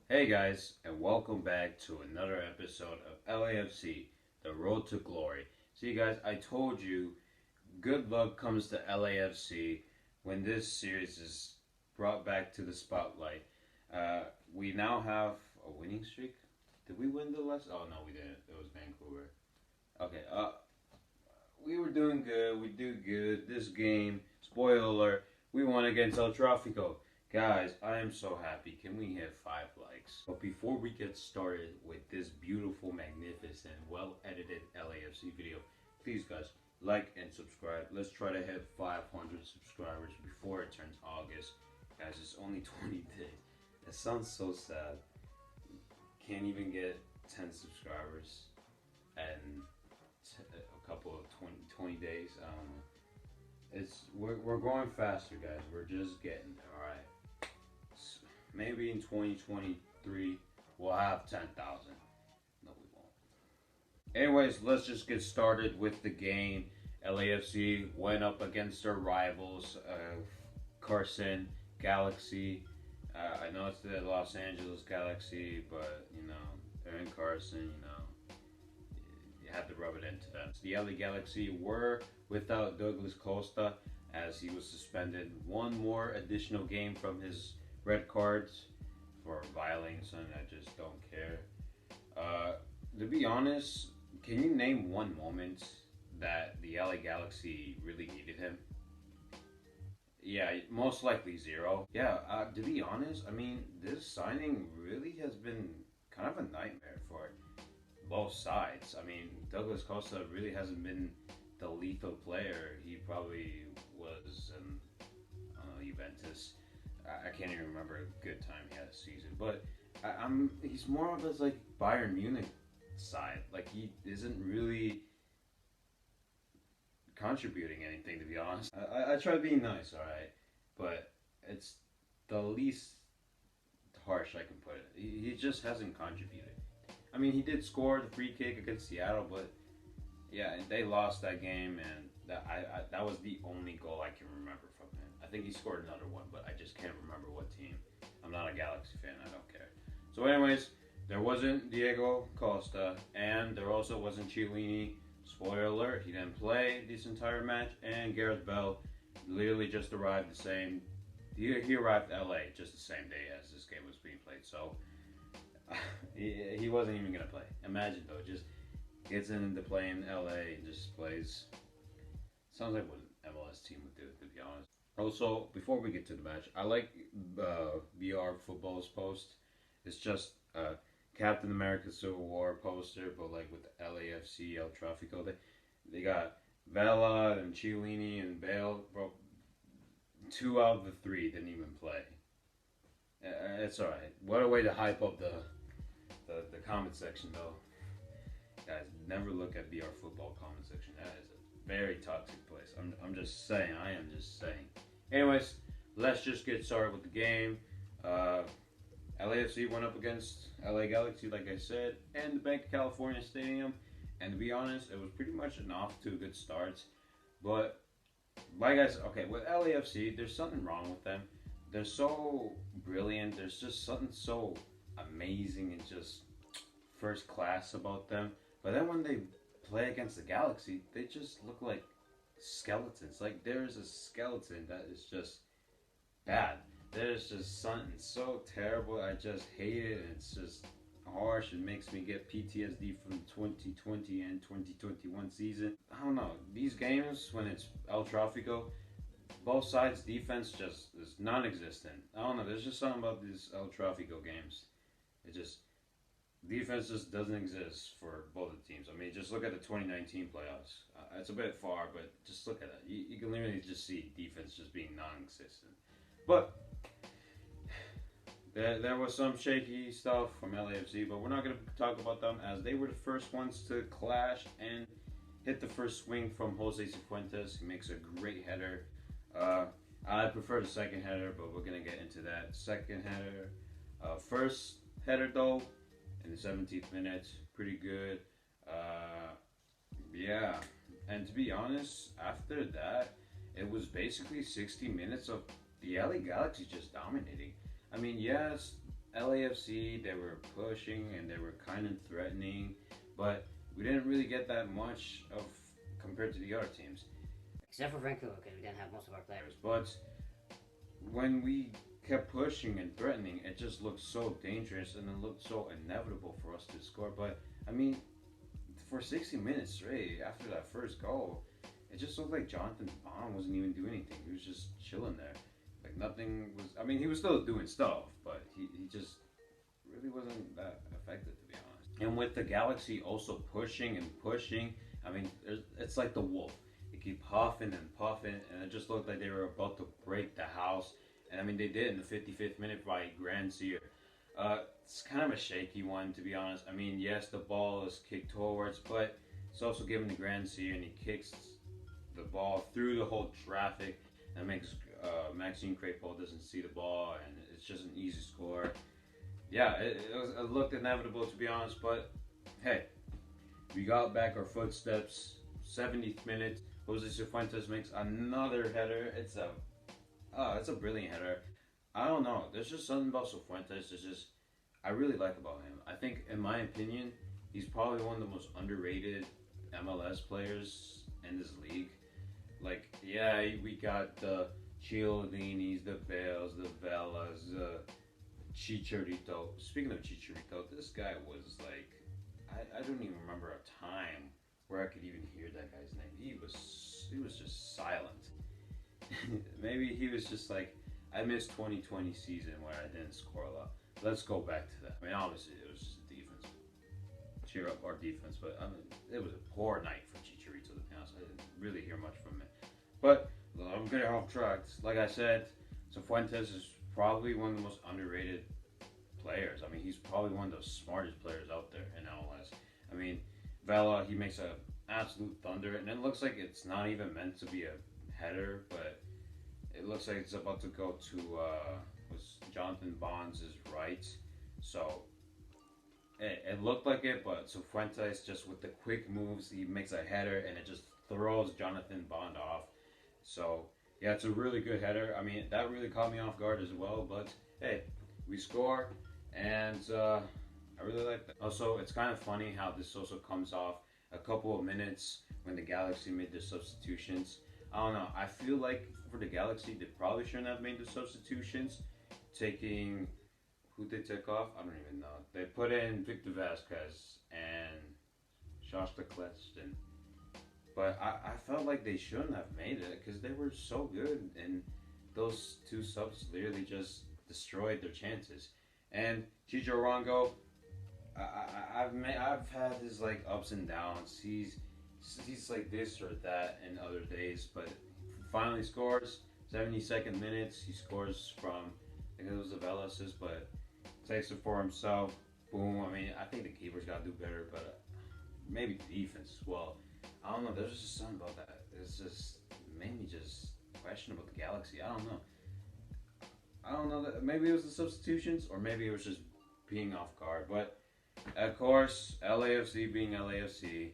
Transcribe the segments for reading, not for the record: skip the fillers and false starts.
Hey guys, and welcome back to another episode of LAFC, The Road to Glory. See guys, I told you, good luck comes to LAFC when this series is brought back to the spotlight. We now have a winning streak. Did we win the last? Oh no, we didn't. It was Vancouver. Okay, we were doing good. We do good. This game, spoiler alert, we won against El Tráfico. Guys, I am so happy. Can we hit 5 likes? But before we get started with this beautiful, magnificent, well-edited LAFC video, please guys, like and subscribe. Let's try to hit 500 subscribers before it turns August. Guys, it's only 20 days. That sounds so sad. Can't even get 10 subscribers and a couple of 20 days. We're going faster, guys. We're just getting there, alright? Maybe in 2023 we'll have 10,000. No, we won't. Anyways, let's just get started with the game. LAFC went up against their rivals, Carson Galaxy. I know it's the Los Angeles Galaxy, but you know they're in Carson. You know, you have to rub it into them. So the LA Galaxy were without Douglas Costa as he was suspended one more additional game from his red cards for violating something I just don't care. To be honest, can you name one moment that the LA Galaxy really needed him? Yeah, most likely zero. Yeah, to be honest, I mean, this signing really has been kind of a nightmare for both sides. I mean, Douglas Costa really hasn't been the lethal player he probably was in Juventus. I can't even remember a good time he had a season, but he's more of his like Bayern Munich side. Like he isn't really contributing anything, to be honest. I try being nice, alright, but it's the least harsh I can put it. He just hasn't contributed. I mean, he did score the free kick against Seattle, but yeah, they lost that game, and that was the only goal I can remember from him. I think he scored another one, but I just can't remember what team. I'm not a Galaxy fan, I don't care. So anyways, there wasn't Diego Costa, and there also wasn't Chiellini. Spoiler alert, he didn't play this entire match, and Gareth Bale literally just arrived the same, he arrived to LA just the same day as this game was being played, so he wasn't even going to play. Imagine though, just gets into play in LA and just plays. Sounds like what an MLS team would do, to be honest. Also, before we get to the match, I like BR Football's post. It's just Captain America Civil War poster, but like with the LAFC, El Tráfico. They got Vela and Chiellini and Bale. Bro, 2 out of the 3 didn't even play. It's alright. What a way to hype up the comment section, though. Guys, never look at BR Football comment section. That is a very toxic place. I'm just saying. I am just saying. Anyways, let's just get started with the game. LAFC went up against LA Galaxy, like I said, and the Bank of California Stadium. And to be honest, it was pretty much an off to good starts. But, like I said, okay, with LAFC, there's something wrong with them. They're so brilliant. There's just something so amazing and just first class about them. But then when they play against the Galaxy, they just look like skeletons. Like there's a skeleton that is just bad. There's just something so terrible. I just hate it. It's just harsh. It makes me get PTSD from 2020 and 2021 season. I don't know. These games, when it's El Tráfico, both sides' defense just is non-existent. I don't know. There's just something about these El Tráfico games. It just, defense just doesn't exist for both the teams. I mean, just look at the 2019 playoffs. It's a bit far, but just look at it. You can literally just see defense just being non-existent. But There was some shaky stuff from LAFC, but we're not going to talk about them as they were the first ones to clash and hit the first swing from Jose Cifuentes. He makes a great header. I prefer the second header, but we're going to get into that. Second header. First header, though, in the 17th minute, pretty good. Yeah, and to be honest, after that, it was basically 60 minutes of the LA Galaxy just dominating. I mean, yes, LAFC, they were pushing and they were kind of threatening, but we didn't really get that much of compared to the other teams. Except for Vancouver, because we didn't have most of our players. But when we kept pushing and threatening, it just looked so dangerous and it looked so inevitable for us to score. But, I mean, for 60 minutes straight after that first goal, it just looked like Jonathan Bond wasn't even doing anything. He was just chilling there. Like nothing was, I mean, he was still doing stuff, but he just really wasn't that effective, to be honest. And with the Galaxy also pushing and pushing, I mean, it's like the wolf. They keep puffing and puffing, and it just looked like they were about to break the house. And I mean, they did in the 55th minute by Grandsir. It's kind of a shaky one, to be honest. I mean, yes, the ball is kicked towards, but it's also given to Grandsir, and he kicks the ball through the whole traffic. That makes Maxime Crépeau doesn't see the ball, and it's just an easy score. Yeah, it looked inevitable, to be honest, but hey, we got back our footsteps. 70th minute, Jose Cifuentes makes another header. It's a brilliant header. I don't know. There's just something about Cifuentes. I really like about him. I think, in my opinion, he's probably one of the most underrated MLS players in this league. Like, yeah, we got the Chioldinis, the Bales, the Velas, the Chicharito. Speaking of Chicharito, this guy was like, I don't even remember a time where I could even hear that guy's name. He was just silent. Maybe he was just like, I missed 2020 season where I didn't score a lot. Let's go back to that. I mean, obviously it was just defense. Cheer up our defense, but I mean, it was a poor night for Chicharito, to be honest. I didn't really hear much from him. But I'm getting off track. Like I said, Cifuentes is probably one of the most underrated players. I mean, he's probably one of the smartest players out there in MLS. I mean, Vela, he makes an absolute thunder, and it looks like it's not even meant to be a header, but it looks like it's about to go to Jonathan Bonds' right. So it looked like it, but Cifuentes just with the quick moves, he makes a header, and it just throws Jonathan Bond off. So yeah, it's a really good header. I mean, that really caught me off guard as well. But hey, we score, and I really like that. Also, it's kind of funny how this also comes off a couple of minutes when the Galaxy made their substitutions. I don't know. I feel like for the Galaxy, they probably shouldn't have made the substitutions. Taking who they took off, I don't even know. They put in Victor Vasquez and Shasta Kleston. But I felt like they shouldn't have made it because they were so good, and those two subs literally just destroyed their chances. And Chicho Arango, I've had his like ups and downs. He's like this or that in other days, but finally scores 72nd minutes. He scores from, I think it was the Vela assist, but takes it for himself. Boom. I mean, I think the keeper's got to do better, but maybe the defense as well. I don't know. There's just something about that. It's just made me just question about the Galaxy. I don't know that maybe it was the substitutions or maybe it was just being off guard. But of course, LAFC being LAFC,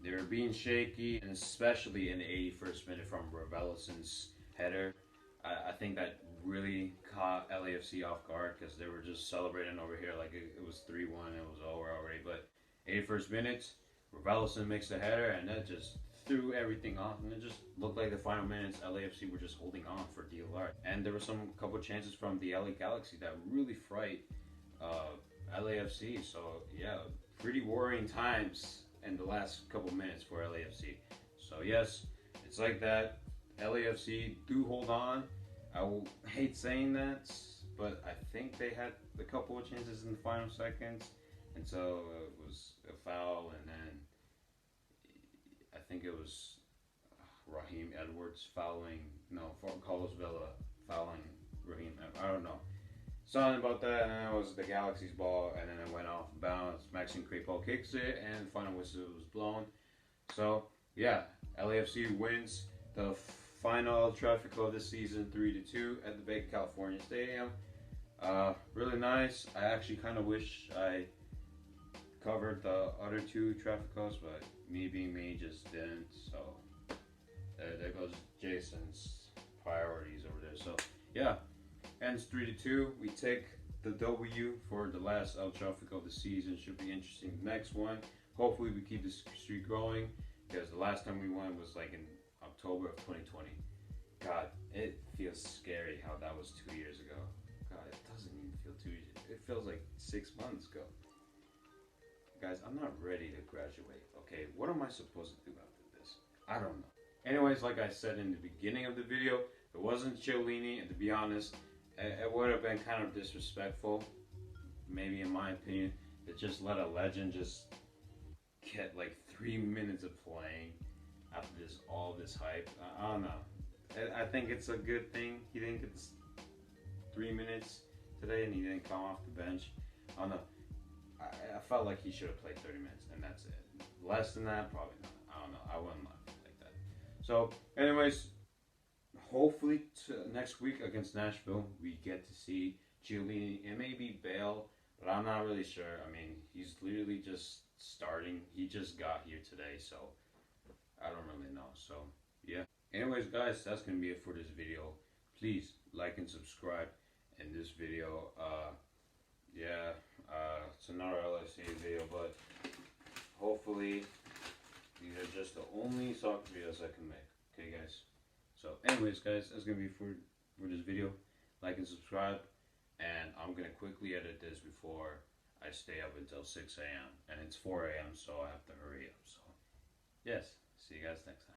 they were being shaky, and especially in the 81st minute from Revelison's header. I think that really caught LAFC off guard because they were just celebrating over here like it was 3-1. It was over already. But 81st minute, Revelison makes the header, and that just threw everything off, and it just looked like the final minutes LAFC were just holding on for DLR. And there were some couple chances from the LA Galaxy that really fright LAFC. So yeah, pretty worrying times in the last couple minutes for LAFC. So yes, it's like that. LAFC do hold on. I will hate saying that, but I think they had a couple of chances in the final seconds, and so it was a foul, and then I think it was Raheem Edwards fouling, no, for Carlos Vela fouling Raheem, I don't know. something about that, and then it was the Galaxy's ball, and then it went off bounds. Maxime Crepeau kicks it, and the final whistle was blown. So yeah, LAFC wins the final Tráfico this season 3-2 at the Baker California Stadium. Really nice. I actually kind of wish I covered the other two Tráficos, but me being me just didn't. So there goes Jason's priorities over there. So yeah, ends 3-2. We take the W for the last El Tráfico of the season. Should be interesting. The next one, hopefully we keep this streak going, because the last time we won was like in October of 2020. God, it feels scary how that was 2 years ago. God, it doesn't even feel 2 years. It feels like 6 months ago. Guys, I'm not ready to graduate, okay? What am I supposed to do after this? I don't know. Anyways, like I said in the beginning of the video, it wasn't Chiellini, and to be honest, it would have been kind of disrespectful, maybe in my opinion, to just let a legend just get like 3 minutes of playing after all this hype. I don't know. I think it's a good thing he didn't get 3 minutes today and he didn't come off the bench. I don't know. I felt like he should have played 30 minutes and that's it. Less than that, probably not. I don't know. I wouldn't like that. So, anyways, hopefully next week against Nashville, we get to see Chiellini and maybe Bale, but I'm not really sure. I mean, he's literally just starting. He just got here today, so I don't really know. So, yeah. Anyways, guys, that's going to be it for this video. Please like and subscribe in this video. It's another LAFC video, but hopefully these are just the only soccer videos I can make. Okay, guys? So, anyways, guys, that's going to be for this video. Like and subscribe, and I'm going to quickly edit this before I stay up until 6 a.m. And it's 4 a.m., so I have to hurry up. So, yes, see you guys next time.